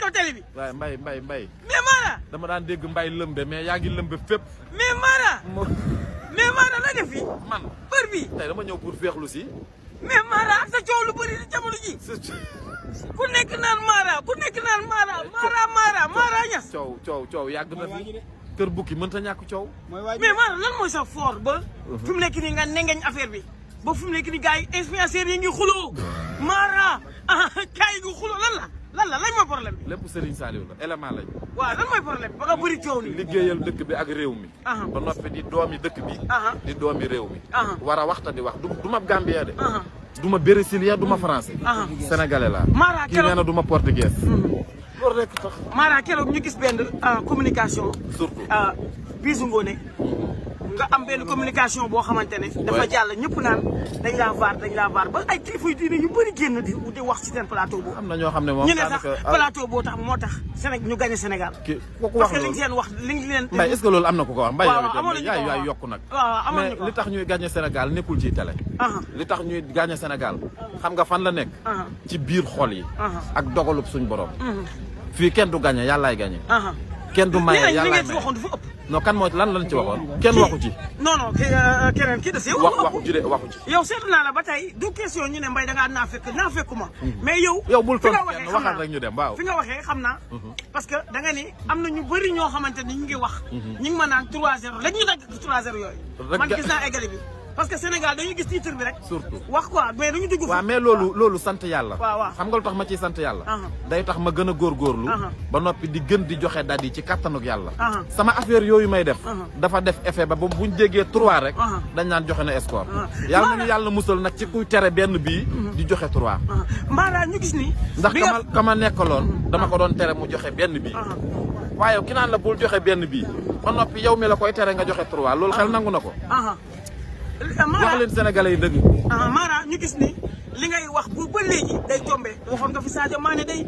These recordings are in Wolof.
kaw télé bi. waaye mbay. mais Mara. dama daan dégg mbay lëmbe mais yaa ngi lëmbe fépp. mais Mara. mais Mara la def fi. man heure bi tey dama ñëw pour féexlu si. mais Mara ak sa coow lu bëri di jamono ji. ku nekk naan Mara Mara Niass. coow yàgg na fi. kër bukki mënta ñàkk coow. mais Mara lan mooy sa fort ba. fi mu nekk nii nga nengeñ affaire bi. ba fi mu nekk nii gars yi influenceurs yi ngi xuloo. Mara gars yi ngi xuloo lan mooy problème bi. lépp Serigne Saliou la élément lañ. waaw lan mooy problème bi ba nga bëri coow ni liggéeyal dëkk bi ak réew mi. ba noppi di doomi dëkk bi. di doomi réew mi. war a waxta di wax du ma Gambien de. du ma brésilien du ma français. sénégalais laa. Mara kii nee na du ma portugais. loolu rek tax. Mara keroog ñu gis benn communication. surtout Bijou Ngoné nga am benn communication boo xamante ne. dafa jàll ñëpp naan dañ laa vaar ba ay kilifa yu diine yu bëri génn di wax ci seen plateau boobu. am na ñoo xam ne moom ñu ne sax plateau boo tax moo tax Sénégal ñu gagné Sénégal. kooku wax parce que li ngeen wax li ngeen. Mbaye est-ce que loolu am na ku ko wax. Mbaye waaw amoon nañu ko yow yaay yokku nag. waaw amoon nañu ko mais li tax ñuy gagné Sénégal nekkul ci télé. li tax ñuy gagné Sénégal xam nga fan la nekk. ci biir xol yi. ak dogalub suñ borom. fii kenn du gagné yàllaay gagné. kenn du maye yàllaay maye waxoon dafa ëpp. non kan moo lan lañ ci waxoon kenn waxu ci. non keneen kii des yow. waxu ci de waxu ci. yow seetlu naa la ba tey du question ñu ne Mbaye da ngaa naa fekkuma. mais yow. bul tontu kenn waxal rek ñu dem waaw. fi nga waxee xam naa. parce que da nga ni am na ñu bëri ñoo xamante ni ñu ngi wax. ñu ngi ma naan 3-0 rek ñu dagg 3-0 yooyu. man gis naa eggali bi. parce que Sénégal dañuy gis titre bi rek. surtout wax quoi mais dañu dugg. waaw mais loolu sant yàlla. waaw xam nga lu tax ma ciy sant yàlla. day tax ma gën a góorgóorlu. ba noppi di gën di joxe date yi ci kattanuk yàlla. sama affaire yooyu may def. dafa def effet ba buñ jéggee 3 rek. dañ naan joxe na score. yàlla nañu yàlla musal nag ci kuy tere benn bii. di joxe 3. maanaam ñu gis ni. ndax kama nekkaloon dama ko doon tere mu joxe benn bii. waaye ki naan la bul joxe benn bii. ba noppi yow mi la koy tere nga joxe 3 loolu xel nangu na ko. wax leen sénégalais yi dëgg. Mara ñu gis ni li ngay wax bu ba léegi day tombé waxoon nga fi Sadio Mané day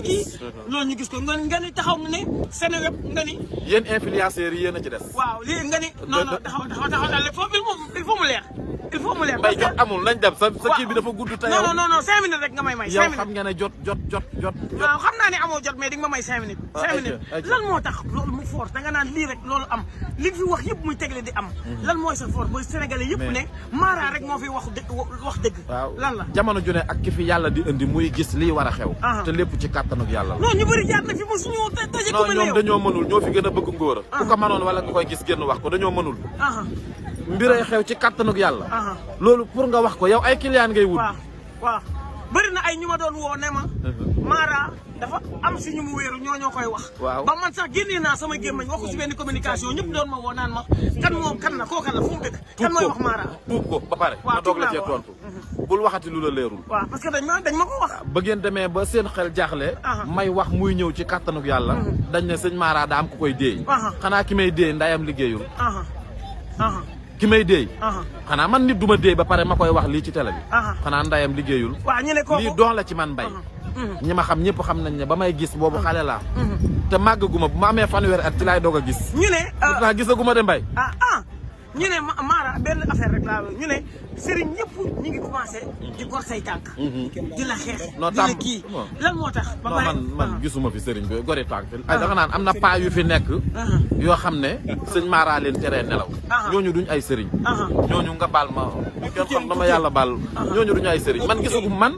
kii loolu ñu gis ko nga ni taxaw nga ne Seneweb nga ni. yéen influenceurs yi yéen a ci des. waaw lii nga ni non taxaw il faut mu leer. il faut mu leer parce que jot amul nañ dem sa kii bi dafa gudd. tey non 5 minutes rek nga may 5 minutes yow xam nga ne jot. waaw xam naa ne amoo jot mais di nga ma may 5 minutes. 5 minutes lan moo tax loolu mu fort da nga naan lii rek loolu am li fi wax yëpp muy tegle di am. lan mooy sa fort ba Sénégalais yëpp ne Mara rek moo fi wax dëgg. waaw lan la jamono ju ne ak ki fi yàlla di indi muy gis lii war a xew. te lépp ci kàttanug yàlla la. non ñu bëri jaar na fi mosu ñu taje ko. non ñoom dañoo mënul ñoo fi gën a bëgg ngóor a. ku ko mënoon wala nga koy gis génn wax ko dañoo mënul. mbiray xew ci kàttanug yàlla. loolu pour nga wax ko yow ay client ngay wut. waaw bëri na ay ñu ma doon woo ne ma. Mara dafa am si ñu mu wéeru ñoo koy wax. waaw ba man sax génnee naa sama gémmañ waxu si benn communication ñëpp doon ma woo naan ma kan la fu mu dëkk. kan mooy wax Mara. tuub ko ba pare. ma doog la cee tontu. bul waxati lu la leerul. waaw parce que dañ ma ko wax. ba ngeen demee ba seen xel jaaxle. may wax muy ñëw ci kàttanug yàlla. dañ ne sëñ Mara daa am ku koy déey. xanaa ki may déey ndayam liggéeyul. ki may déey. xanaa man nit du ma déey ba pare ma koy wax lii ci télé bi. xanaa ndayam liggéeyul. waaw ñu ne kooku lii doon la ci man Mbaye. ñi ma xam ñëpp xam nañ ne ba may gis boobu xale laa. te màggaguma bu ma amee fanweeri at ci laay doog a gis. ñu ne. pourtant gisaguma de Mbaye. ñu ne Mara benn affaire rek laa ñu ne Serigne ñëpp ñu ngi commencé di gor say tànk. di la xeex. di la kii lan moo tax. ba pare man gisuma fi Serigne bi gori tànk. ay da nga naan am na paa yu fi nekk. yoo xam ne sëñ Mara leen teree nelaw. ñooñu duñ ay Serigne. ñooñu nga baal ma kenn xam dama yàlla baal. ñooñu duñu ay Serigne man gisagum man.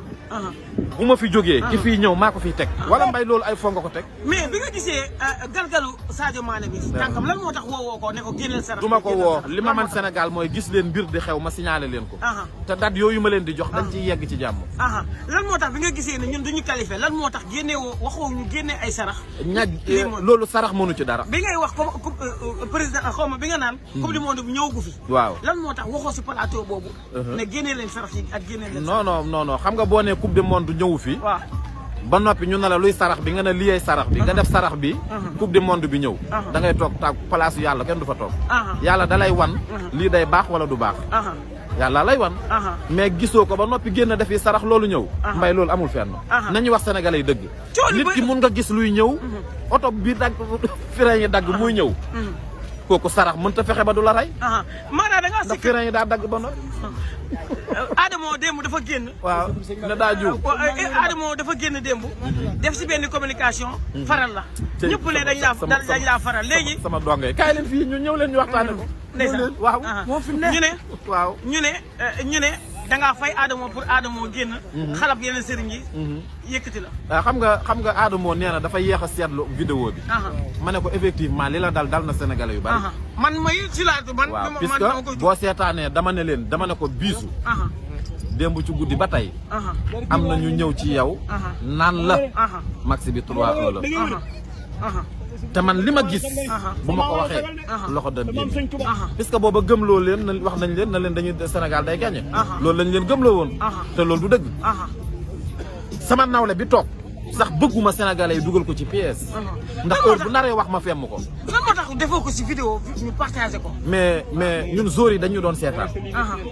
bu ma fi jógee ki fii ñëw maa ko fiy teg. wala Mbaye loolu ay foo nga ko teg. mais bi nga gisee galgalu Sadio Mané bi. tànkam lan moo tax woowoo ko ne ko génneel sarax. du ma ko woo li ma man Sénégal mooy gis leen mbir di xew ma signalé leen ko. te date yooyu ma leen di jox dañ ciy yegg ci jàmm. lan moo tax bi nga gisee ne ñun duñu qualifié lan moo tax génne woo waxoo ñu génne ay sarax. loolu sarax mënu ci dara. bi ngay wax comme président xaw ma bi nga naan. coupe du monde bi ñëwagu fi. waaw lan moo tax waxoo si plateau boobu. ne génne leen sarax yi ak génne leen. non xam nga boo nee coupe du monde ñëwu fi. waaw ba noppi ñu ne la luy sarax bi nga ne liyee sarax bi nga def sarax bi coupe du monde bi ñëw da ngay toog taag place yu yàlla kenn du fa toog yàlla da lay wan lii day baax wala du baax yàlla lay wan mais gisoo ko ba noppi génn defi sarax loolu ñëw Mbaye loolu amul fenn nañu wax sénégalais yi dëgg nit ki mun nga gis luy ñëw oto bi dagg frein yi dagg muy ñëw kooku sarax mënta fexe ba du la rey. Mara da ngaa ndax frein yi daa dagg ba noppi. Adamo démb dafa génn. waaw ne daa juum. Adamo dafa génn démb. def si benn communication. faral la. ñëpp ne dañ laa faral léegi. sama donge kaay leen fii ñu ñëw leen ñu waxtaane ko. ndeysaan waaw moo fi ne waaw ñu ne da ngaa fay Adamo pour Adamo génn. xalab yeneen sëriñ yi. yëkkati la. waaw xam nga Adamo nee na dafa yéex a seetlu vidéo bi. ma ne ko effectivement li la dal na Sénégalais yu bari. man may si laatu man. waaw puisque boo seetaanee dama ne ko biisu. démb ci guddi ba tey. am na ñu ñëw ci yow. naan la. max bi 3-1 la. te man li ma gis. bu ma ko waxee. loxo da biir. puisque booba gëmloo leen wax nañ leen na leen dañuy Sénégal day gagné. loolu lañ leen gëmloo woon. te loolu du dëgg. sama nawle bi toog sax bëgguma Sénégalais yi dugal ko ci pièce. ndax heure bu naree wax ma femm ko. lan moo tax defoo ko ci vidéo ñu partagé ko. mais ñun joueurs yi dañu doon seetaan.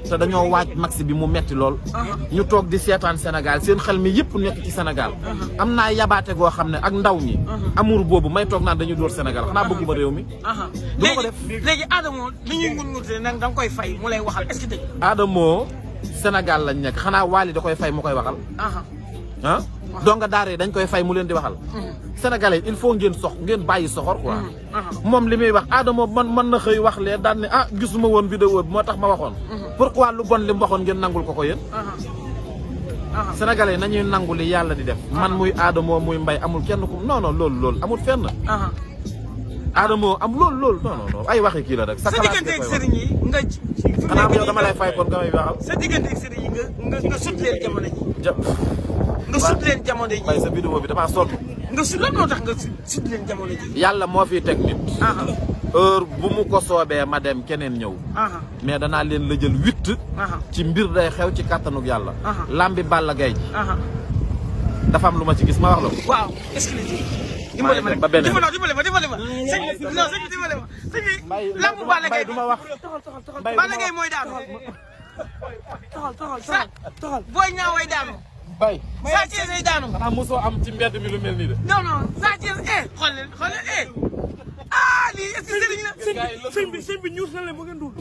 te dañoo waaj max bi mu metti lool. ñu toog di seetaan Sénégal seen xel mi yëpp nekk ci Sénégal. am naa yabaate goo xam ne ak ndaw ñi. amour boobu may toog naan dañuy dóor Sénégal xanaa bëgguma réew mi. du ma ko def léegi Adamo li ñuy ngun nag da nga koy fay mu lay waxal est-ce que dëgg. Adamo Sénégal lañ nekk xanaa Wally da koy fay mu koy waxal. donc daara dañ koy fay mu leen di waxal. Sénégalais il faut ngeen bàyyi soxor quoi. moom li muy wax Adamo mën na xëy wax lee daan ne gisuma woon vidéo bi moo tax ma waxoon. pourquoi lu bon li mu waxoon ngeen nangul ko yéen. Sénégalais nañuy nangu li yàlla di def. man muy Adamo muy Mbaye amul kenn ku non loolu amul fenn. Adamo am loolu non ay waxi kii la rek. sa diggante ak sëriñ yi nga. xanaa yow dama lay fay kon nga may waxal. sa diggante ak sëriñ yi nga sut leen jamono ji. nga sut leen jamono ji. waaye sa vidéo bi damaa sonn. lan moo tax nga sut leen jamono ji. yàlla moo fi teg nit. heure bu mu ko soobee ma dem keneen ñëw. mais danaa leen la jël 8. ci mbir day xew ci kàttanug yàlla. lambi Balla Gaye ji. dafa am lu ma ci gis ma wax la ko. waaw est-ce que dimbali ma sëñ bi lambu Balla Gaye du ma wax. Balla Gaye mooy daanu. taxal booy ñaaway daanu. bay Sa Thiès ay daanu. xanaa mosoo am ci mbedd mi lu mel nii de. non Sa Thiès xool leen lii est-ce que sëriñ la. sëñ bi ñuus na leen ba ngeen dul.